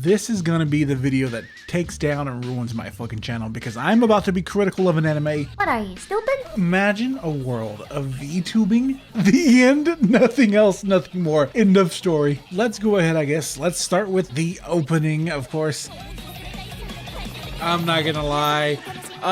this is gonna be the video that takes down and ruins my fucking channel because I'm about to be critical of an anime. What are you, stupid? Imagine a world of VTubing. The end, nothing else, nothing more. End of story. Let's go ahead, I guess. Let's start with the opening, of course. I'm not gonna lie.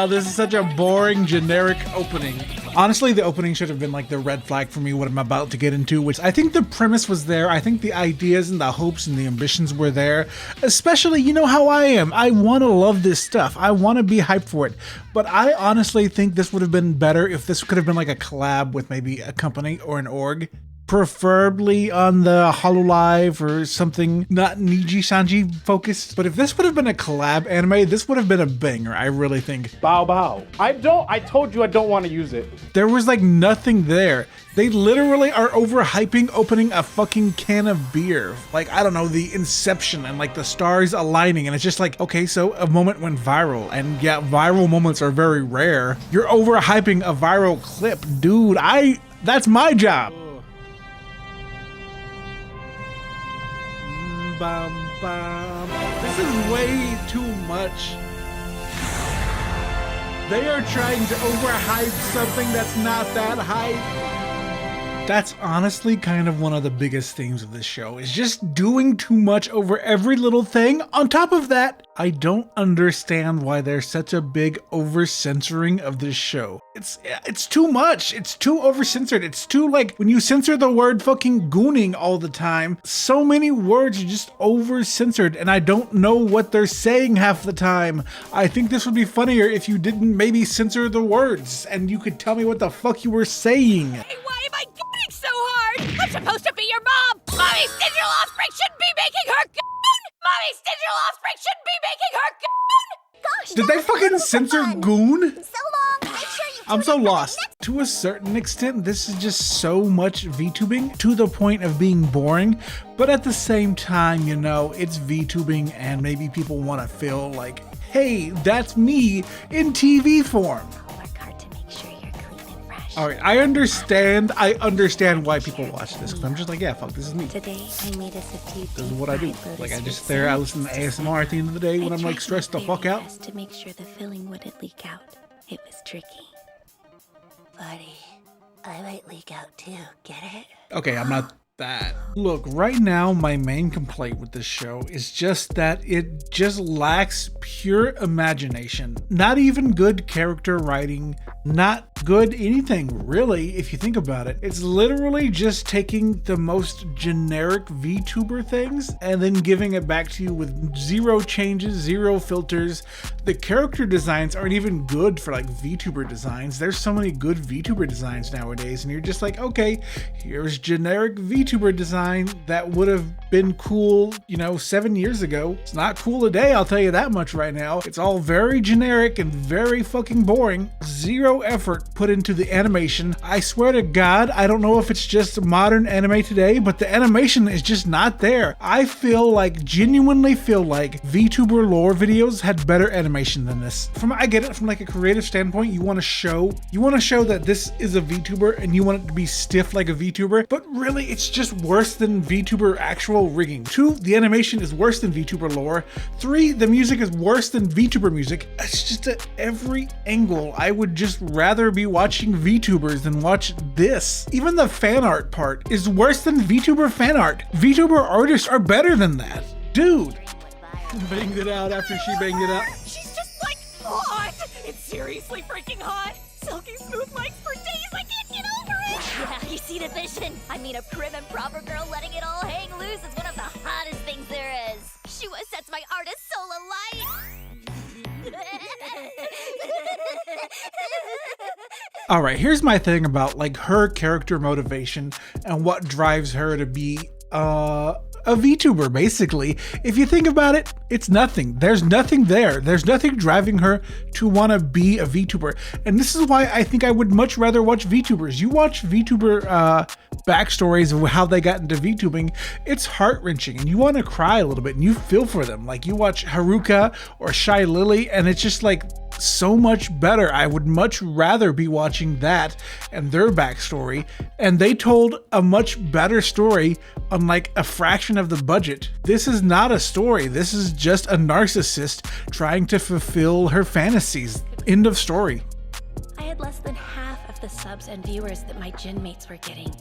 This is such a boring, generic opening. Honestly, the opening should have been like the red flag for me, what I'm about to get into, which I think the premise was there. I think the ideas and the hopes and the ambitions were there. Especially, you know how I am. I want to love this stuff. I want to be hyped for it. But I honestly think this would have been better if this could have been like a collab with maybe a company or an org. Preferably on the HoloLive or something not Niji-sanji focused. But if this would have been a collab anime, this would have been a banger, I really think. Bow bow. I told you I don't want to use it. There was like nothing there. They literally are overhyping opening a fucking can of beer. Like, I don't know, the inception and like the stars aligning. And it's just like, okay, so a moment went viral. And yeah, viral moments are very rare. You're overhyping a viral clip. Dude, that's my job. This is way too much. They are trying to overhype something that's not that hype. That's honestly kind of one of the biggest themes of this show, is just doing too much over every little thing. On top of that, I don't understand why there's such a big over-censoring of this show. It's too much. It's too over-censored. It's too, like, when you censor the word fucking gooning all the time, so many words are just over-censored, and I don't know what they're saying half the time. I think this would be funnier if you didn't maybe censor the words, and you could tell me what the fuck you were saying. Hey, why am I going so hard? I'm supposed to be your mom! Mommy's digital offspring shouldn't be making her goon! Mommy's digital offspring shouldn't be making her goon! Gosh, Did they fucking censor goon? So long. Make sure you I'm so lost. To a certain extent, this is just so much VTubing to the point of being boring. But at the same time, you know, it's VTubing and maybe people want to feel like, hey, that's me in TV form. work hard to make sure you're clean and fresh. All right, I understand why people watch this, because I'm just like, yeah, fuck, this is me. Today, I made us a few This is what I do. Like, I just there, I listen to ASMR at the end of the day when I'm like stressed the fuck out. To make sure the filling wouldn't leak out. It was tricky. Buddy, I might leak out too, get it? Okay, I'm not that. Look, right now, my main complaint with this show is just that it just lacks pure imagination. Not even good character writing, not good anything, really, if you think about it. It's literally just taking the most generic VTuber things and then giving it back to you with zero changes, zero filters. The character designs aren't even good for like VTuber designs. There's so many good VTuber designs nowadays, and you're just like, okay, here's generic VTuber design that would have been cool, you know, 7 years ago. It's not cool today, I'll tell you that much right now. It's all very generic and very fucking boring. Zero effort put into the animation. I swear to God, I don't know if it's just modern anime today, but the animation is just not there. I genuinely feel like VTuber lore videos had better animation than this. I get it from like a creative standpoint. You want to show that this is a VTuber and you want it to be stiff like a VTuber, but really it's just worse than VTuber actual rigging. 2, the animation is worse than VTuber lore. 3, the music is worse than VTuber music. It's just at every angle, I would just rather be watching VTubers than watch this. Even the fan art part is worse than VTuber fan art. VTuber artists are better than that. Dude. Banged it out after she banged it out. She's just like hot! It's seriously freaking hot! Silky smooth legs for days, I can't get over it! Yeah, you see the vision? I mean, a prim and proper girl letting it all hang loose is one of the hottest things there is. She what sets my artist soul alight. All right, here's my thing about like her character motivation and what drives her to be a VTuber, basically. If you think about it, it's nothing. There's nothing there. There's nothing driving her to want to be a VTuber. And this is why I think I would much rather watch VTubers. You watch VTuber backstories of how they got into VTubing, it's heart-wrenching and you want to cry a little bit and you feel for them. Like you watch Haruka or Shy Lily and it's just like so much better. I would much rather be watching that and their backstory, and they told a much better story on like a fraction of the budget. This is not a story. This is just a narcissist trying to fulfill her fantasies. End of story. I had less than half of the subs and viewers that my gym mates were getting.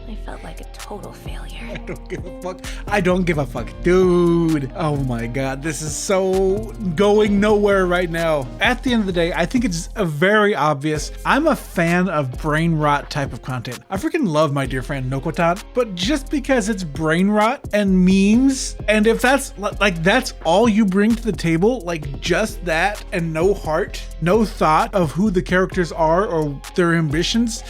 I felt like a total failure. I don't give a fuck. I don't give a fuck. Dude. Oh my god. This is so going nowhere right now. At the end of the day, I think it's a very obvious. I'm a fan of brain rot type of content. I freaking love my dear friend Nokotan, but just because it's brain rot and memes, and if that's like that's all you bring to the table, like just that and no heart, no thought of who the characters are or their ambitions,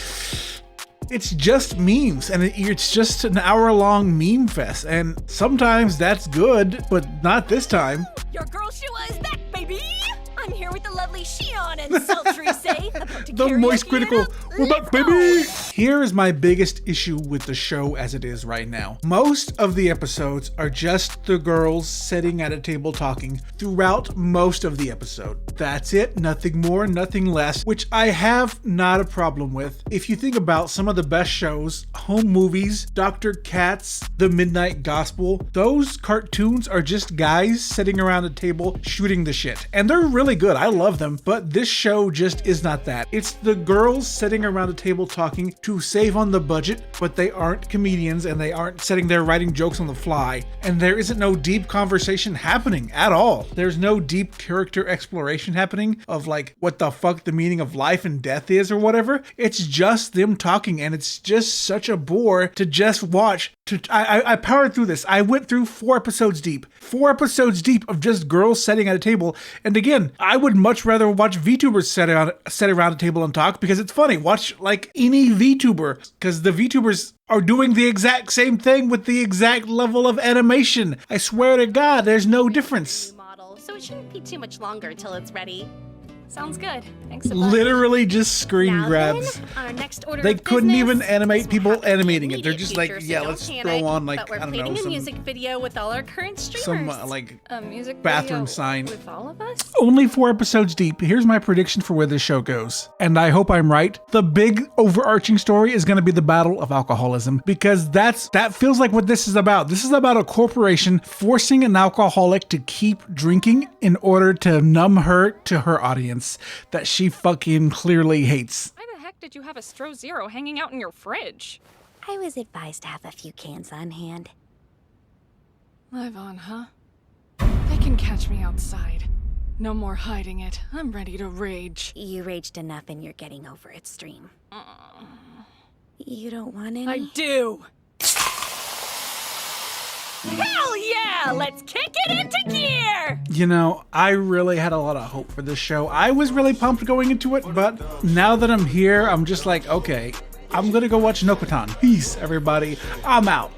it's just memes, and it's just an hour-long meme fest, and sometimes that's good, but not this time. Your girl Shua is back, baby! I'm here with the lovely Shion and sultry say about to The karaoke moist critical, it up. we're back, baby! Here is my biggest issue with the show as it is right now. Most of the episodes are just the girls sitting at a table talking throughout most of the episode. That's it, nothing more, nothing less, which I have not a problem with. If you think about some of the best shows, home movies, Dr. Katz, The Midnight Gospel, those cartoons are just guys sitting around a table shooting the shit. And they're really good, I love them, but this show just is not that. It's the girls sitting around a table talking to save on the budget, but they aren't comedians and they aren't sitting there writing jokes on the fly, and there isn't no deep conversation happening at all. There's no deep character exploration happening of like what the fuck the meaning of life and death is or whatever. It's just them talking, and it's just such a bore to just watch. I powered through this. I went through 4 episodes deep. 4 episodes deep of just girls sitting at a table. And again, I would much rather watch VTubers sit around a table and talk because it's funny. Watch like any VTuber, because the VTubers are doing the exact same thing with the exact level of animation. I swear to God, there's no difference. Model, so it shouldn't be too much longer until it's ready. Sounds good. Thanks a bunch. Literally just screen Now grabs. then, our next order They of couldn't business. even animate This will people have to be animating it. immediate They're just like, feature, so yeah, don't let's panic. throw on like, But we're I don't planning know, a some music video with all our current streamers. like a music bathroom video sign. with all of us. Only 4 episodes deep. Here's my prediction for where this show goes. And I hope I'm right. The big overarching story is going to be the battle of alcoholism, because that feels like what this is about. This is about a corporation forcing an alcoholic to keep drinking in order to numb her to her audience that she fucking clearly hates. Why the heck did you have a Stro Zero hanging out in your fridge? I was advised to have a few cans on hand. Live on, huh? They can catch me outside. No more hiding it. I'm ready to rage. You raged enough and you're getting over it, Stream. You don't want any? I do! Hell yeah! Let's kick it into gear! You know, I really had a lot of hope for this show. I was really pumped going into it, but now that I'm here, I'm just like, okay, I'm gonna go watch Nokotan. Peace, everybody. I'm out.